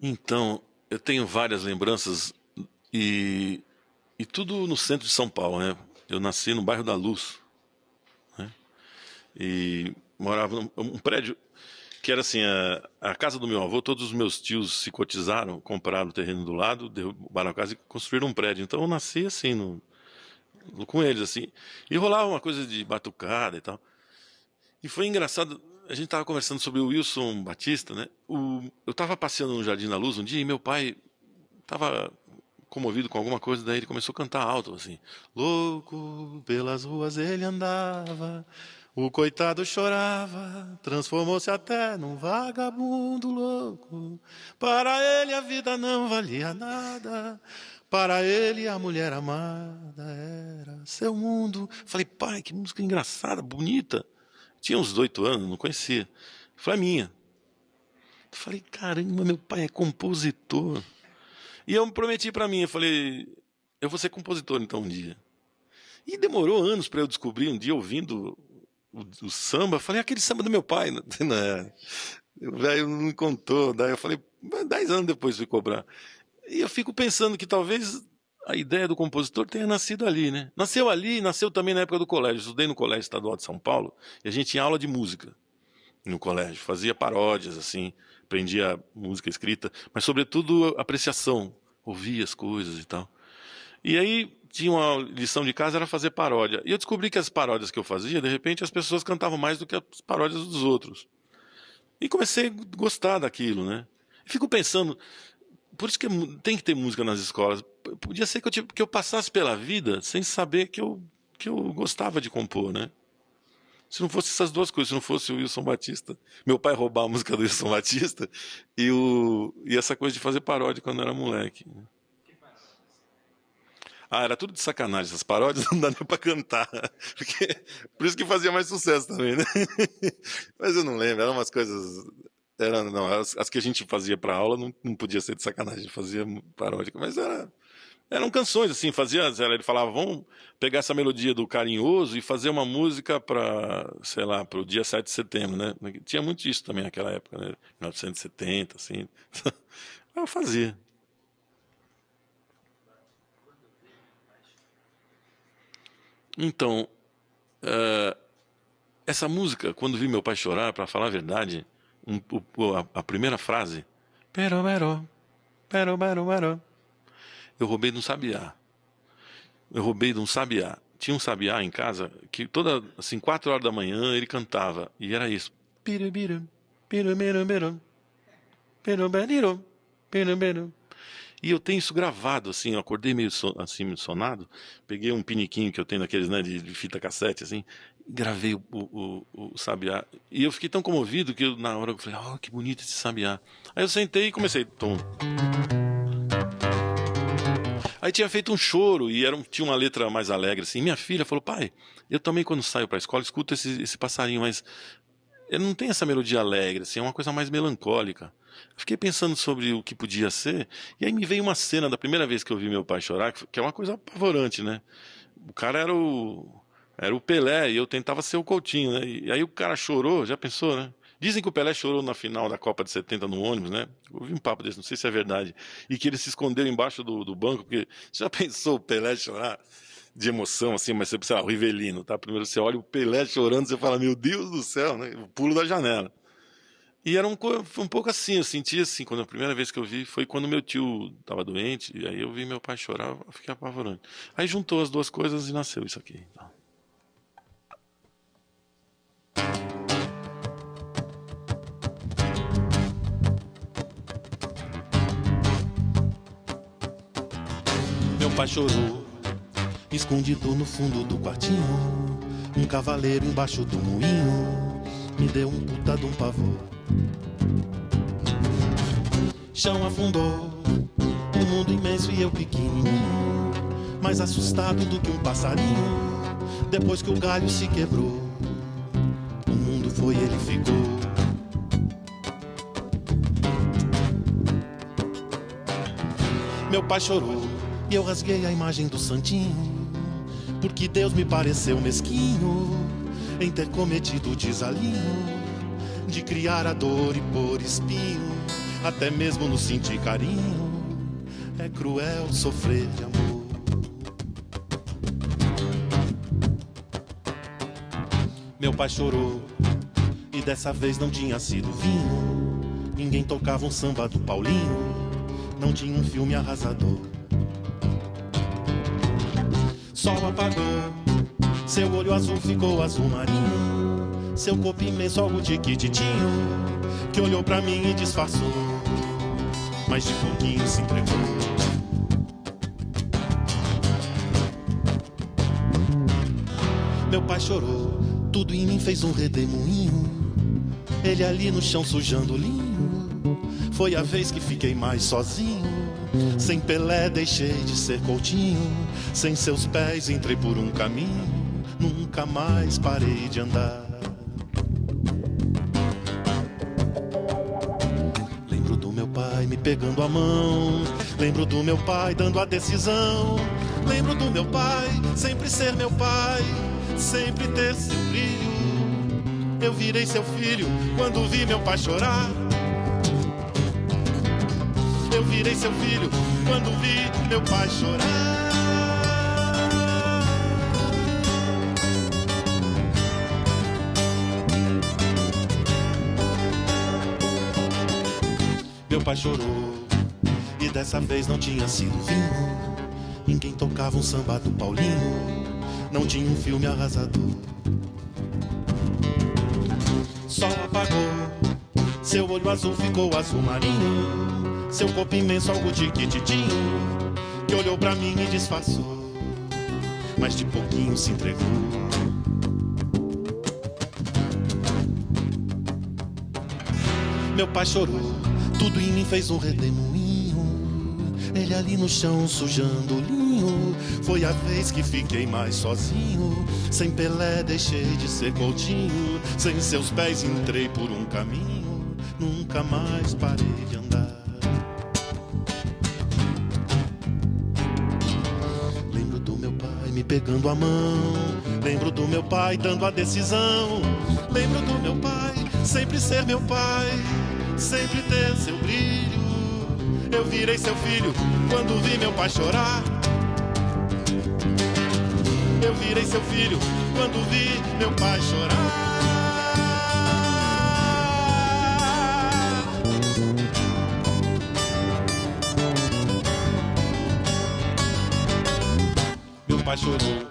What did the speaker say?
Então, eu tenho várias lembranças e, e tudo no centro de São Paulo, né? Eu nasci no bairro da Luz, né? E morava num prédio que era assim, a casa do meu avô, todos os meus tios se cotizaram, compraram o terreno do lado, derrubaram a casa e construíram um prédio. Então eu nasci assim, com eles, assim. E rolava uma coisa de batucada e tal. E foi engraçado, a gente tava conversando sobre o Wilson Batista, né? Eu tava passeando no Jardim da Luz um dia e meu pai tava comovido com alguma coisa, daí ele começou a cantar alto, assim. Louco, pelas ruas ele andava, o coitado chorava, transformou-se até num vagabundo louco. Para ele a vida não valia nada, para ele a mulher amada era seu mundo. Falei, pai, que música engraçada, bonita. Tinha uns 8 anos, não conhecia. Falei, é minha. Falei, caramba, meu pai é compositor. E eu prometi pra mim, eu falei, eu vou ser compositor então um dia. E demorou anos pra eu descobrir, um dia ouvindo o samba, falei, aquele samba do meu pai, né? O velho não me contou, daí eu falei, 10 anos depois fui cobrar. E eu fico pensando que talvez a ideia do compositor tenha nascido ali, né? Nasceu ali, nasceu também na época do colégio. Eu estudei no Colégio Estadual de São Paulo e a gente tinha aula de música no colégio, fazia paródias, assim, aprendia música escrita, mas sobretudo apreciação, ouvia as coisas e tal. E aí tinha uma lição de casa, era fazer paródia. E eu descobri que as paródias que eu fazia, de repente as pessoas cantavam mais do que as paródias dos outros. E comecei a gostar daquilo, né? E fico pensando, por isso que tem que ter música nas escolas. Podia ser que eu passasse pela vida sem saber que eu gostava de compor, né? Se não fosse essas duas coisas, se não fosse o Wilson Batista, meu pai roubar a música do Wilson Batista e essa coisa de fazer paródia quando eu era moleque. Ah, era tudo de sacanagem, essas paródias não dá nem pra cantar. Porque, por isso que fazia mais sucesso também, né? Mas eu não lembro, eram umas coisas. Não, as que a gente fazia pra aula não podia ser de sacanagem, fazia paródia, mas eram canções, assim, ele falava, vamos pegar essa melodia do Carinhoso e fazer uma música para, sei lá, para o dia 7 de setembro, né? Tinha muito isso também naquela época, né? 1970, assim. Eu fazia. Então, essa música, quando vi meu pai chorar, para falar a verdade, a primeira frase, pero, pero, eu roubei de um sabiá. Eu roubei de um sabiá. Tinha um sabiá em casa que toda, assim, 4 horas da manhã ele cantava. E era isso. Pirubiru, pirubiru, pirubiru, pirubiru. E eu tenho isso gravado, assim, eu acordei meio assim, meio sonado, peguei um piniquinho que eu tenho daqueles, né, de fita cassete, assim, e gravei o sabiá. E eu fiquei tão comovido que na hora eu falei, oh, que bonito esse sabiá. Aí eu sentei e comecei, tom. Aí tinha feito um choro e tinha uma letra mais alegre, assim. Minha filha falou, pai, eu também quando saio pra escola escuto esse passarinho, mas ele não tem essa melodia alegre, assim, é uma coisa mais melancólica. Eu fiquei pensando sobre o que podia ser, e aí me veio uma cena da primeira vez que eu vi meu pai chorar, que é uma coisa apavorante, né? O cara era o Pelé e eu tentava ser o Coutinho, né? E aí o cara chorou, já pensou, né? Dizem que o Pelé chorou na final da Copa de 70 no ônibus, né? Eu ouvi um papo desse, não sei se é verdade. E que ele se escondeu embaixo do banco, porque você já pensou o Pelé chorar de emoção, assim, mas você, sei lá, o Rivelino, tá? Primeiro você olha o Pelé chorando, você fala, meu Deus do céu, né? O pulo da janela. E foi um pouco assim, eu senti assim, quando a primeira vez que eu vi foi quando meu tio estava doente, e aí eu vi meu pai chorar, eu fiquei apavorante. Aí juntou as duas coisas e nasceu isso aqui. Então. Meu pai chorou, escondido no fundo do quartinho. Um cavaleiro embaixo do moinho me deu um puta de um pavor. Chão afundou, o mundo imenso e eu pequenininho, mais assustado do que um passarinho. Depois que o galho se quebrou, o mundo foi, ele ficou. Meu pai chorou e eu rasguei a imagem do santinho, porque Deus me pareceu mesquinho em ter cometido o desalinho de criar a dor e pôr espinho até mesmo no sentir carinho. É cruel sofrer de amor. Meu pai chorou, e dessa vez não tinha sido vinho. Ninguém tocava um samba do Paulinho, não tinha um filme arrasador. Sol apagou, seu olho azul ficou azul marinho. Seu corpo imenso, algo tiquititinho, que olhou pra mim e disfarçou, mas de pouquinho se entregou. Meu pai chorou, tudo em mim fez um redemoinho. Ele ali no chão sujando o linho. Foi a vez que fiquei mais sozinho. Sem Pelé deixei de ser Coutinho. Sem seus pés entrei por um caminho. Nunca mais parei de andar. Lembro do meu pai me pegando a mão. Lembro do meu pai dando a decisão. Lembro do meu pai sempre ser meu pai, sempre ter seu brilho. Eu virei seu filho quando vi meu pai chorar. Eu virei seu filho quando vi meu pai chorar. Meu pai chorou, e dessa vez não tinha sido vinho. Ninguém tocava um samba do Paulinho, não tinha um filme arrasador. Sol apagou, seu olho azul ficou azul marinho. Seu corpo imenso, algo tiquititinho, que olhou pra mim e disfarçou, mas de pouquinho se entregou. Meu pai chorou, tudo em mim fez um redemoinho. Ele ali no chão sujando o linho. Foi a vez que fiquei mais sozinho. Sem Pelé deixei de ser Coutinho. Sem seus pés entrei por um caminho. Nunca mais parei de andar. Lembro do meu pai me pegando a mão. Lembro do meu pai dando a decisão. Lembro do meu pai sempre ser meu pai, sempre ter seu brilho. Eu virei seu filho quando vi meu pai chorar. Eu virei seu filho quando vi meu pai chorar. Meu pai chorou,